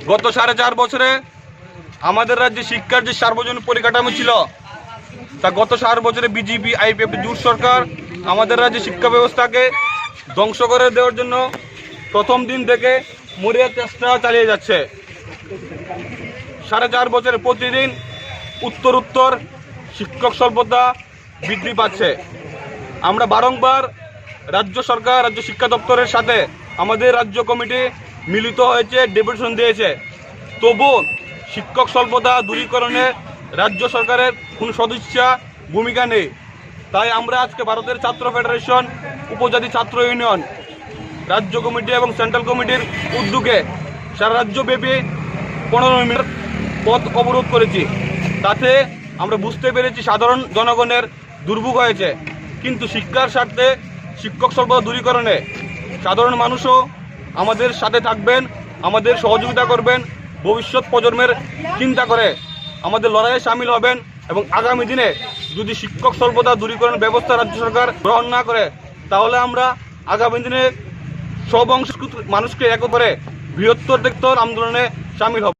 গত 4.5 বছরে আমাদের রাজ্যে শিক্ষার যে সার্বজনীন পরিকাঠামো ছিল তা গত 4 বছরে বিজেপি আইপিএফ জোট সরকার আমাদের রাজ্যে শিক্ষা ব্যবস্থাকে ধ্বংস করে দেওয়ার জন্য প্রথম দিন থেকে মরিয়া চেষ্টা চালিয়ে যাচ্ছে। 4.5 বছরে প্রতিদিন উত্তর শিক্ষক স্বল্পতা বৃদ্ধি পাচ্ছে। আমরা বারংবার রাজ্য সরকার রাজ্য শিক্ষা দপ্তরের সাথে আমাদের রাজ্য কমিটি মিলিত হয়েছে, ডেপুটেশন দিয়েছে, তবু শিক্ষক স্বল্পতা দূরীকরণে রাজ্য সরকারের কোনো সদিচ্ছা ভূমিকা নেই। তাই আমরা আজকে ভারতের ছাত্র ফেডারেশন, উপজাতি ছাত্র ইউনিয়ন, রাজ্য কমিটি এবং সেন্ট্রাল কমিটির উদ্যোগে সারা রাজ্যব্যাপী 15 মিনিট পথ অবরোধ করেছি। তাতে আমরা বুঝতে পেরেছি সাধারণ জনগণের দুর্ভোগ হয়েছে, কিন্তু শিক্ষার স্বার্থে শিক্ষক স্বল্পতা দূরীকরণে সাধারণ মানুষও আমাদের সাথে থাকবেন, আমাদের সহযোগিতা করবেন, ভবিষ্যৎ প্রজন্মের চিন্তা করে আমাদের লড়াইয়ে সামিল হবেন এবং আগামী দিনে যদি শিক্ষক স্বল্পতা দূরীকরণ ব্যবস্থা রাজ্য সরকার গ্রহণ না করে তাহলে আমরা আগামী দিনে সব অংশ মানুষকে এক করে বৃহত্তর আন্দোলনে সামিল হব।